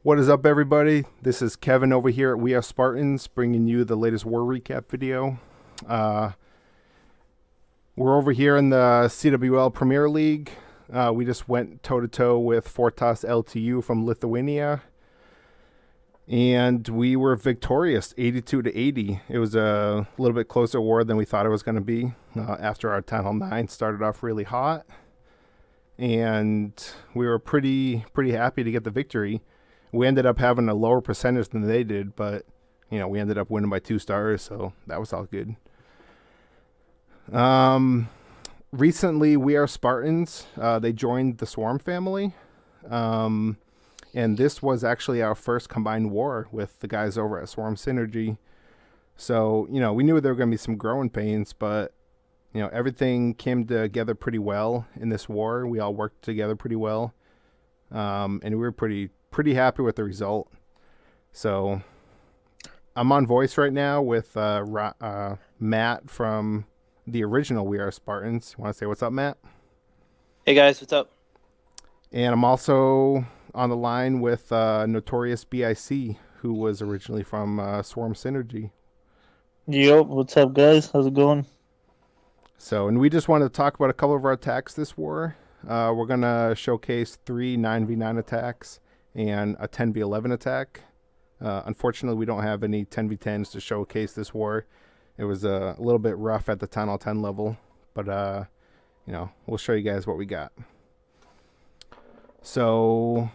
What is up, everybody? This is Kevin over here at We Are Spartans, bringing you the latest war recap video. Uh, we're over here in the CWL Premier League. We just went toe-to-toe with Fortas FLTU from Lithuania, and we were victorious, 82 to 80. It was a little bit closer war than we thought it was going to be after our Town Hall 9 started off really hot, and we were pretty happy to get the victory. We ended up having a lower percentage than they did, but we ended up winning by 2 stars, so that was all good. Recently, We Are Spartans. They joined the Swarm family, and this was actually our first combined war with the guys over at Swarm Synergy. So we knew there were going to be some growing pains, but everything came together pretty well in this war. We all worked together pretty well, and we were pretty happy with the result. So I'm on voice right now with Matt from the original We Are Spartans. You want to say what's up, Matt? Hey guys, what's up? And I'm also on the line with Notorious BIC, who was originally from Swarm Synergy. Yo, what's up, guys? How's it going? So, and we just wanted to talk about a couple of our attacks this war. We're going to showcase 3 9v9 attacks and a 10v11 attack. Unfortunately, we don't have any 10v10s to showcase this war. It was a little bit rough at the Town Hall 10 level, but we'll show you guys what we got. So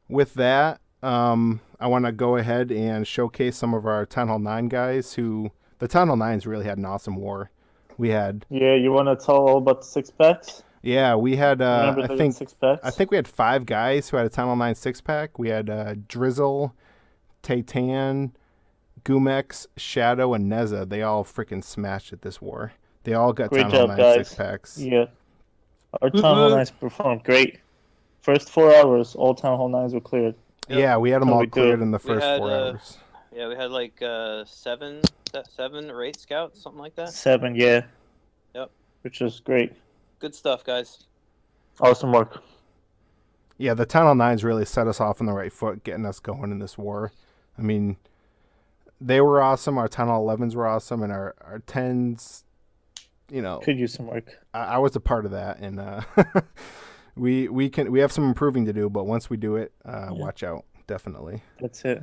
with that, I want to go ahead and showcase some of our Town Hall 9 guys who the Town Hall 9s really had an awesome war. We had you want to tell all about the 6-packs? Yeah, we had Remember I the think 6-packs? I think we had 5 guys who had a Town Hall 9 6-pack. We had Drizzle, Taitan, Gumex, Shadow, and Neza. They all freaking smashed at this war. They all got Great Town Hall job, 9 guys. 6-packs. Yeah, our Town Hall 9s performed great. First 4 hours, all Town Hall 9s were cleared. Yep. Yeah, we had them How all we do? cleared in the We first had, 4 hours. Yeah, we had like 7 or 8 scouts, something like that. 7, yeah. Yep. Which was great. Good stuff, guys. Awesome work. Yeah, the Town Hall 9s really set us off on the right foot, getting us going in this war. I mean, they were awesome. Our Town Hall 11s were awesome, and our 10s, Could use some work. I was a part of that, and we have some improving to do. But once we do it, watch out, definitely. That's it.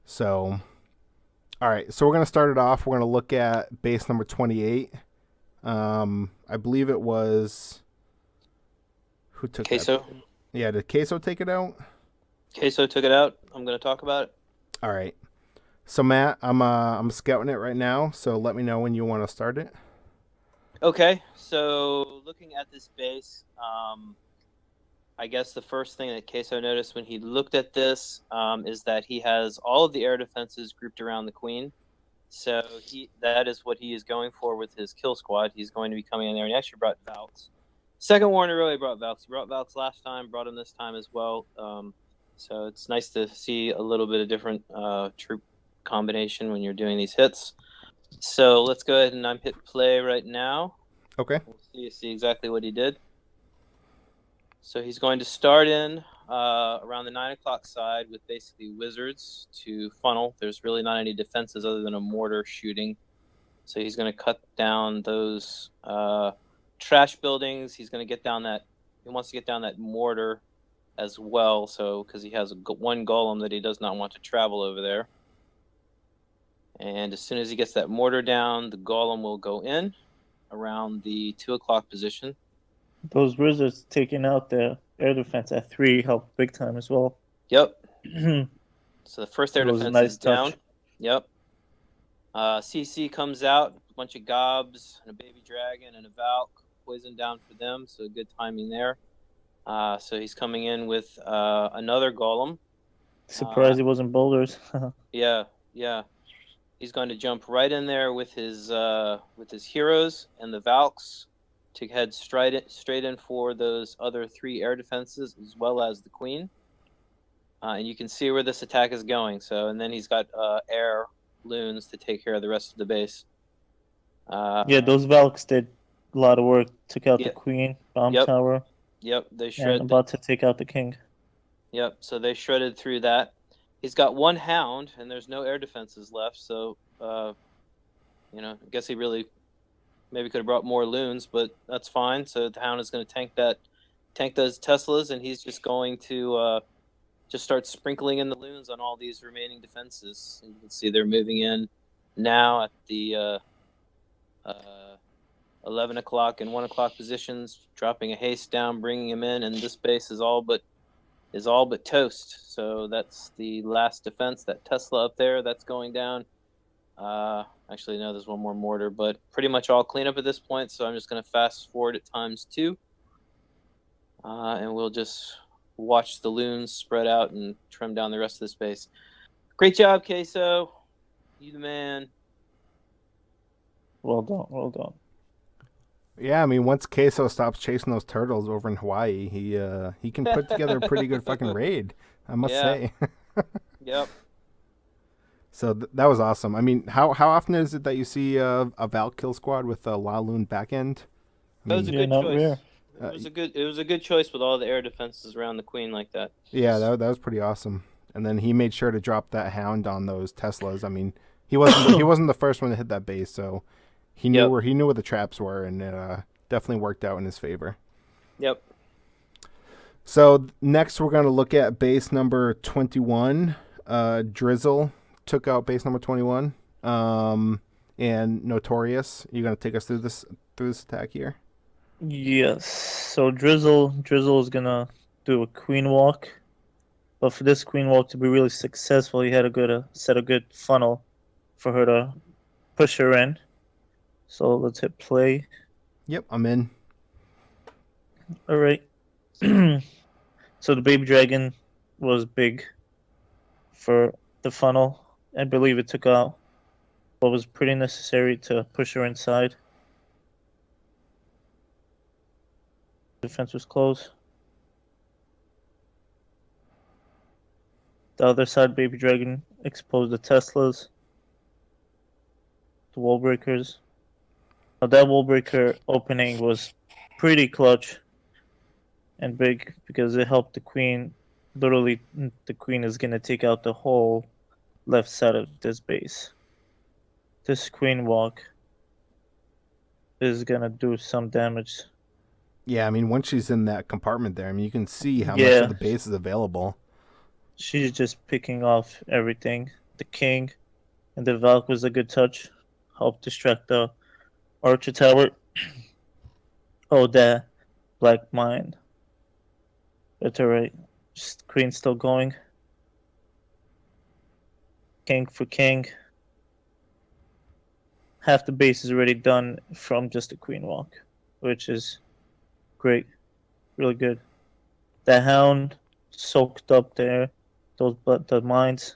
So, all right. So we're gonna start it off. We're gonna look at base number 28. I believe it was who took Queso. that? Yeah, did Queso take it out? Queso took it out. I'm going to talk about it. All right. So Matt, I'm scouting it right now. So let me know when you want to start it. Okay, so looking at this base, I guess the first thing that Queso noticed when he looked at this is that he has all of the air defenses grouped around the queen. So that is what he is going for with his kill squad. He's going to be coming in there, and he actually brought Valks. Second war in a row, he brought Valks. He brought Valks last time, brought him this time as well. So it's nice to see a little bit of different troop combination when you're doing these hits. So let's go ahead and I'm hit play right now. Okay. We'll see exactly what he did. So he's going to start in around the 9 o'clock side with basically wizards to funnel. There's really not any defenses other than a mortar shooting. So he's going to cut down those trash buildings. He's going to get down that. He wants to get down that mortar as well. So because he has one golem that he does not want to travel over there. And as soon as he gets that mortar down, the golem will go in around the 2 o'clock position. Those wizards taking out the air defense at 3 helped big time as well. Yep. So the first air That was a defense nice is down. touch. Yep. CC comes out, a bunch of gobs, and a baby dragon, and a Valk. Poison down for them, so good timing there. So he's coming in with another golem. Surprised it wasn't boulders. Yeah. He's going to jump right in there with his heroes and the Valks to head straight in for those other 3 air defenses as well as the queen. And you can see where this attack is going. So, and then he's got air loons to take care of the rest of the base. Yeah, those Valks did a lot of work. Took out Yeah. the queen, bomb Yep. tower, Yep, they and shred. about to take out the king. Yep. So they shredded through that. He's got one hound, and there's no air defenses left. So, I guess he really maybe could have brought more loons, but that's fine. So the hound is going to tank those Teslas, and he's just going to just start sprinkling in the loons on all these remaining defenses. And you can see they're moving in now at the 11 o'clock and 1 o'clock positions, dropping a haste down, bringing him in, and this base is all but toast. So that's the last defense. That Tesla up there, that's going down. Actually, no, there's one more mortar, but pretty much all cleanup at this point. So I'm just going to fast forward at ×2, and we'll just watch the loons spread out and trim down the rest of the space. Great job, Queso. You the man. Well done, well done. Yeah, I mean, once Queso stops chasing those turtles over in Hawaii, he can put together a pretty good fucking raid, I must say. Yep. So that was awesome. I mean, how often is it that you see a Val kill squad with a La Loon back end? That was a Yeah, good not choice. rare. It was a good choice with all the air defenses around the queen like that. Yeah, that was pretty awesome. And then he made sure to drop that hound on those Teslas. I mean, he wasn't the first one to hit that base, so he knew where the traps were, and it definitely worked out in his favor. Yep. So next we're going to look at base number 21. Drizzle took out base number 21. And Notorious, you going to take us through this attack here? Yes. So Drizzle is gonna do a queen walk, but for this queen walk to be really successful, he had to set a good funnel for her to push her in. So let's hit play. Yep, I'm in. All right. So the baby dragon was big for the funnel. I believe it took out what was pretty necessary to push her inside. Defense was closed. The other side, baby dragon exposed the Teslas, the wall breakers. Now that wall breaker opening was pretty clutch and big because it helped the queen. Literally, the queen is gonna take out the whole left side of this base. This queen walk is gonna do some damage. Yeah, I mean, once she's in that compartment there, I mean, you can see how much of the base is available. She's just picking off everything. The king and the Valk was a good touch. Helped distract the archer tower. Oh, that black mine. That's alright. Queen's still going. King for king. Half the base is already done from just a queen walk, which is great. Really good. The hound soaked up there. The mines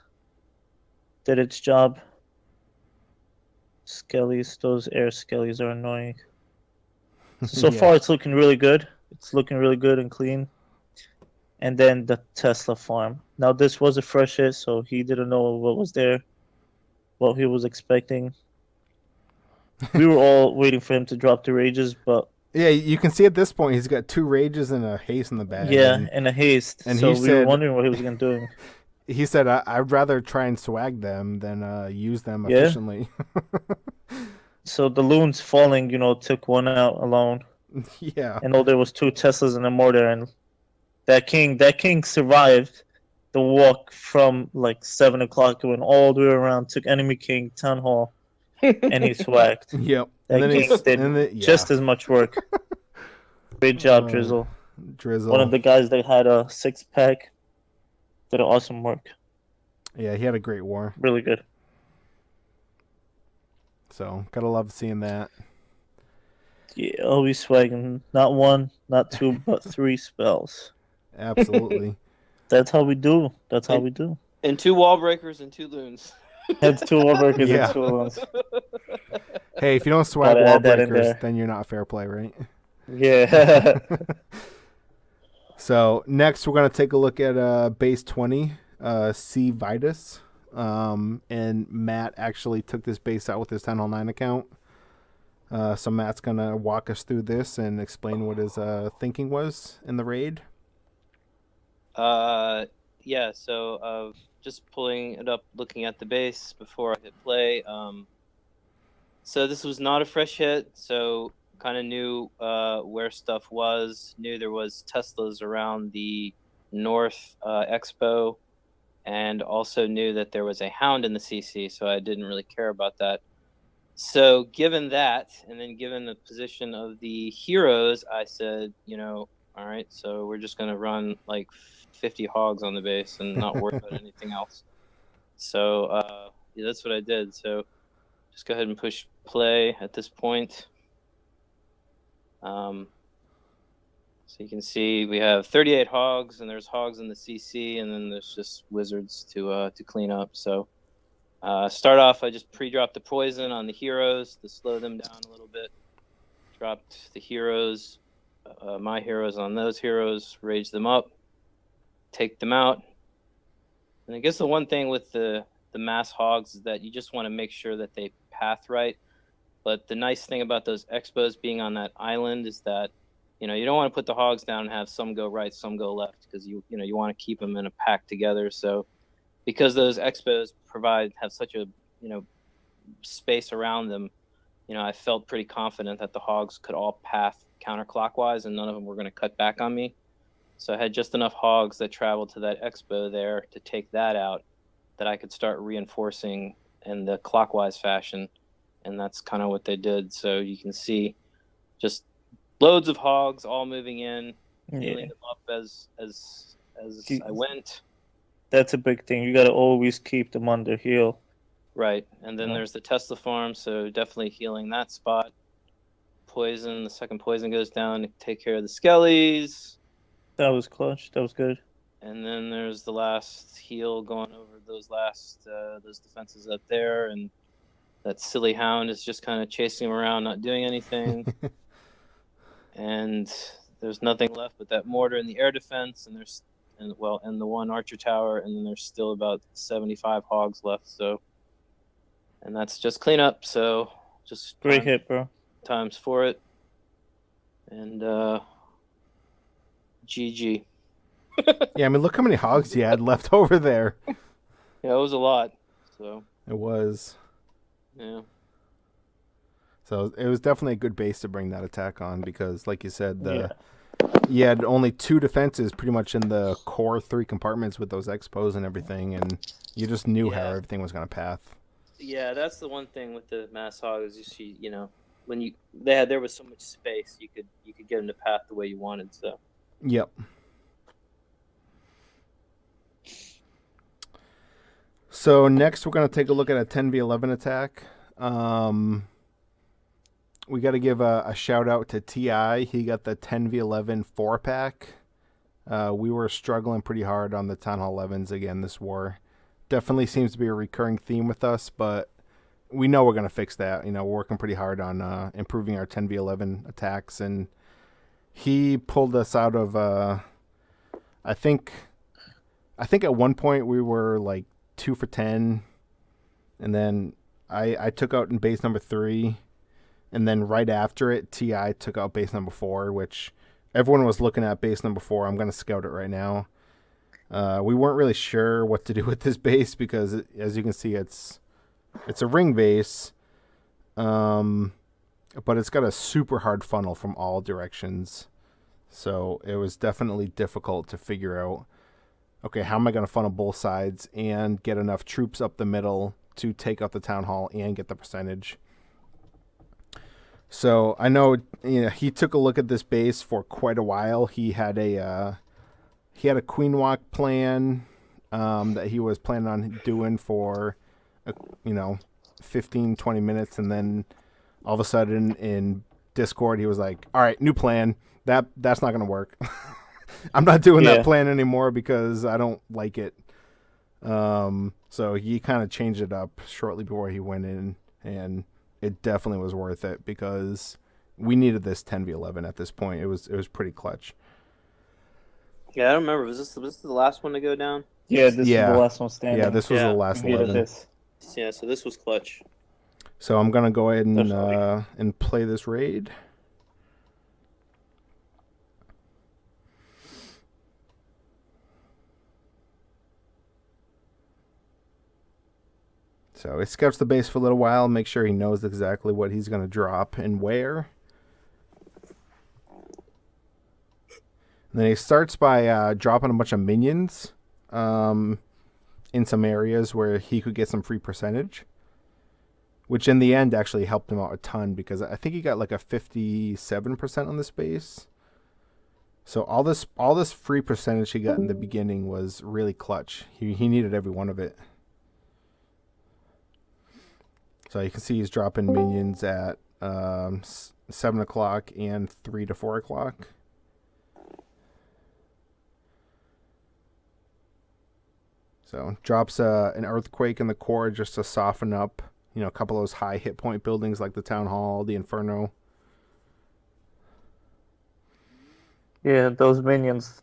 did its job. Skellies, those air skellies are annoying. So far, it's looking really good. It's looking really good and clean. And then the Tesla farm. Now, this was a fresh hit, so he didn't know what was there, what he was expecting. We were all waiting for him to drop the rages, but yeah, you can see at this point he's got 2 rages and a haste in the bag. Yeah, and a haste. And so we were wondering what he was going to do. He said, "I'd rather try and swag them than use them efficiently." So the loons falling, took one out alone. Yeah. And there was 2 Teslas and a mortar, and that king survived the walk from like 7 o'clock. It went all the way around, took enemy king town hall, and he swagged. Yep. That king did just as much work. Great job, Drizzle. One of the guys that had a 6-pack did awesome work. Yeah, he had a great war. Really good. So, gotta love seeing that. Yeah, always swagging. Not 1, not 2, but 3 spells. Absolutely. That's how we do. That's how we do. And 2 wall breakers and 2 loons. That's 2 wall breakers and 2 loons. Hey, if you don't swag wall breakers, then you're not fair play, right? Yeah. So next we're gonna take a look at base 20, C Vitus. And Matt actually took this base out with his 1009 account. So Matt's gonna walk us through this and explain what his thinking was in the raid. Yeah. So just pulling it up, looking at the base before I hit play. So this was not a fresh hit. So kind of knew where stuff was. Knew there was Teslas around the North Expo, and also knew that there was a Hound in the CC. So I didn't really care about that. So given that, and then given the position of the heroes, I said, all right, so we're just gonna run like 50 hogs on the base and not worry about anything else. So yeah, that's what I did. So just go ahead and push play at this point. So you can see we have 38 hogs, and there's hogs in the CC, and then there's just wizards to clean up. So start off, I just pre-dropped the poison on the heroes to slow them down a little bit. Dropped the heroes, my heroes on those heroes, rage them up, take them out. And I guess the one thing with the mass hogs is that you just want to make sure that they path right. But the nice thing about those expos being on that island is that, you don't want to put the hogs down and have some go right, some go left, because you want to keep them in a pack together. So because those expos have such a, space around them, I felt pretty confident that the hogs could all path counterclockwise and none of them were going to cut back on me. So I had just enough hogs that traveled to that expo there to take that out, that I could start reinforcing in the clockwise fashion. And that's kind of what they did. So you can see just loads of hogs all moving in, healing them up as I went. That's a big thing. You got to always keep them under heal. Right. And then there's the Tesla farm, so definitely healing that spot. Poison, the second poison goes down to take care of the skellies. That was clutch. That was good. And then there's the last heal going over those defenses up there, and that silly Hound is just kind of chasing him around, not doing anything. And there's nothing left but that mortar and the air defense, and the one archer tower, and then there's still about 75 hogs left. So, and that's just cleanup. So just great hit, bro. Times for it, and GG. Yeah, I mean, look how many hogs you had left over there. Yeah, it was a lot. So it was. Yeah. So it was definitely a good base to bring that attack on because, like you said, you had only 2 defenses pretty much in the core 3 compartments with those expos and everything, and you just knew how everything was going to path. Yeah, that's the one thing with the mass hog is when there was so much space, you could get them to path the way you wanted. So. Yep. So next we're going to take a look at a 10v11 attack. We got to give a shout out to TI. He got the 10v11 4-pack. We were struggling pretty hard on the Town Hall 11s again this war. Definitely seems to be a recurring theme with us, but we know we're going to fix that. We're working pretty hard on improving our 10v11 attacks, and he pulled us out of I think at one point we were like 2 for 10, and then I took out in base number 3, and then right after it TI took out base number 4, which everyone was looking at base number 4. I'm going to scout it right now. We weren't really sure what to do with this base because as you can see it's a ring base, but it's got a super hard funnel from all directions. So it was definitely difficult to figure out, okay, how am I going to funnel both sides and get enough troops up the middle to take out the town hall and get the percentage. So I know he took a look at this base for quite a while. He had a queen walk plan that he was planning on doing for 15-20 minutes, and then all of a sudden in Discord he was like, all right, new plan. That's not going to work. I'm not doing that plan anymore because I don't like it. So he kind of changed it up shortly before he went in, and it definitely was worth it because we needed this 10v11 at this point. It was pretty clutch. Yeah, I don't remember. Was this the last one to go down? Yeah, this is the last one standing. Yeah, this was the last 11. Yeah, so this was clutch. So I'm going to go ahead and play this raid. So he scouts the base for a little while, make sure he knows exactly what he's going to drop and where. And then he starts by dropping a bunch of minions in some areas where he could get some free percentage, which in the end actually helped him out a ton because I think he got like a 57% on this base. So all this free percentage he got in the beginning was really clutch. He needed every one of it. So you can see he's dropping minions at 7 o'clock and 3 to 4 o'clock. So drops an earthquake in the core just to soften up, a couple of those high hit point buildings like the Town Hall, the Inferno. Yeah, those minions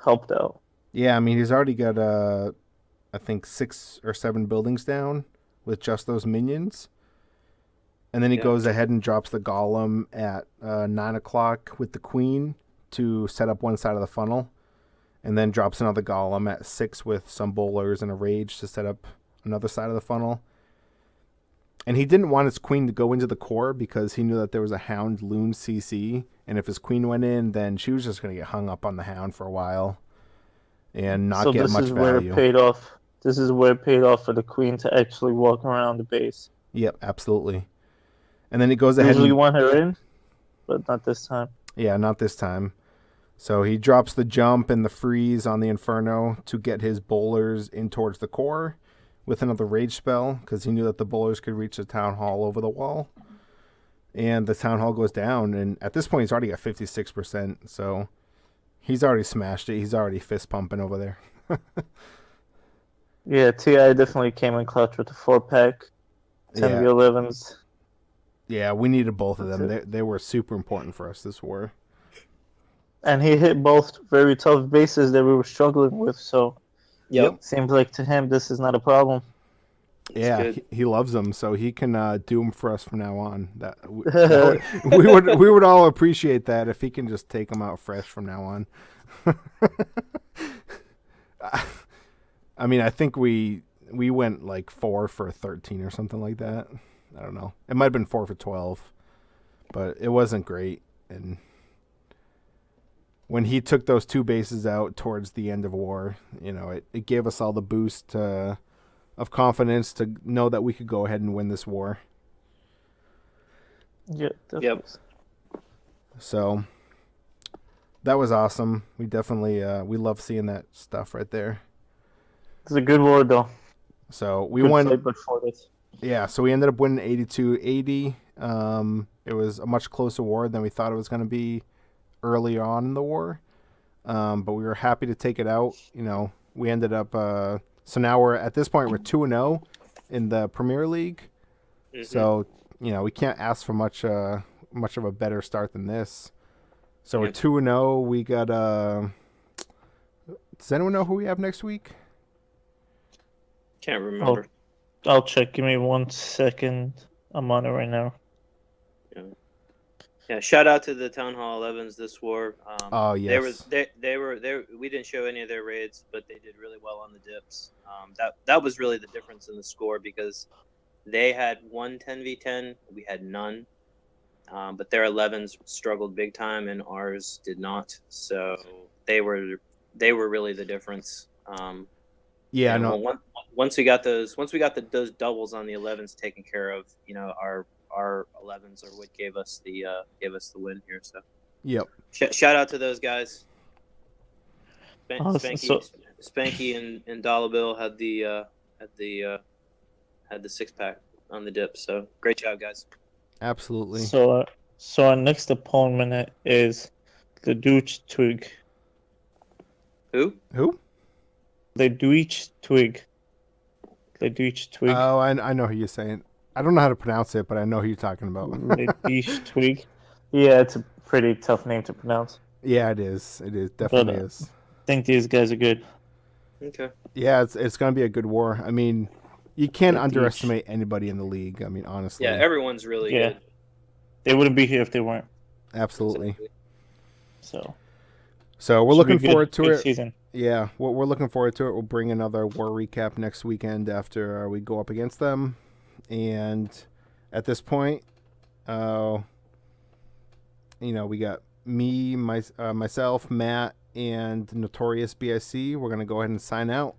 helped out. Yeah, I mean, he's already got, I think, 6 or 7 buildings down with just those minions. And then he goes ahead and drops the Golem at 9 o'clock with the Queen to set up one side of the funnel. And then drops another Golem at 6 with some Bowlers and a Rage to set up another side of the funnel. And he didn't want his Queen to go into the core because he knew that there was a Hound Loon CC. And if his Queen went in, then she was just going to get hung up on the Hound for a while and not get much value. So this is where it paid off. This is where it paid off for the Queen to actually walk around the base. Yep, absolutely. And then he goes ahead. Usually want her in, but not this time. Yeah, not this time. So he drops the jump and the freeze on the Inferno to get his Bowlers in towards the core with another Rage spell because he knew that the Bowlers could reach the Town Hall over the wall. And the Town Hall goes down, and at this point he's already got 56%, so he's already smashed it. He's already fist pumping over there. Yeah, TI definitely came in clutch with the 4-pack, 10v11s. Yeah, we needed both of them. They were super important for us this war. And he hit both very tough bases that we were struggling with, so seems like to him this is not a problem. Yeah, he loves them, so he can do them for us from now on. We would all appreciate that if he can just take them out fresh from now on. I mean, I think we went like 4 for 13 or something like that. I don't know. It might have been 4 for 12, but it wasn't great. And when he took those 2 bases out towards the end of war, it gave us all the boost of confidence to know that we could go ahead and win this war. Yeah, definitely. Yep. So that was awesome. We definitely we love seeing that stuff right there. It's a good war, though. So we won. Fight, but for this. Yeah, so we ended up winning 82-80. It was a much closer war than we thought it was going to be early on in the war. But we were happy to take it out. We ended up. So now we're at this point we're 2-0 in the Premier League. Mm-hmm. So we can't ask for much of a better start than this. So we're 2-0. We got. Does anyone know who we have next week? Can't remember. I'll check. Give me 1 second. I'm on it right now. Yeah. Shout out to the Town Hall 11s this war. Oh yes. They were. We didn't show any of their raids, but they did really well on the dips. That was really the difference in the score because they had 1 10v10, we had none. But their 11s struggled big time, and ours did not. So they were really the difference. Yeah, no. Once we got those doubles on the 11s taken care of, our 11s are what gave us the win here. So yep. Shout out to those guys. Spanky and Dollar Bill had the 6-pack on the dip. So great job, guys. Absolutely. So our next opponent is the Deutsch Twig. Who? The Deutsch Twig. The Deutsch Twig. Oh, I know who you're saying. I don't know how to pronounce it, but I know who you're talking about. The Deutsch Twig. Yeah, it's a pretty tough name to pronounce. Yeah, it is. It is. Definitely is. I think these guys are good. Okay. Yeah, it's going to be a good war. I mean, you can't underestimate anybody in the league. I mean, honestly. Yeah, everyone's really good. They wouldn't be here if they weren't. Absolutely. So So we're Should be looking good- forward to good it. Season. Yeah, we're looking forward to it. We'll bring another war recap next weekend after we go up against them. And at this point, we got me, myself, Matt, and Notorious BIC. We're going to go ahead and sign out.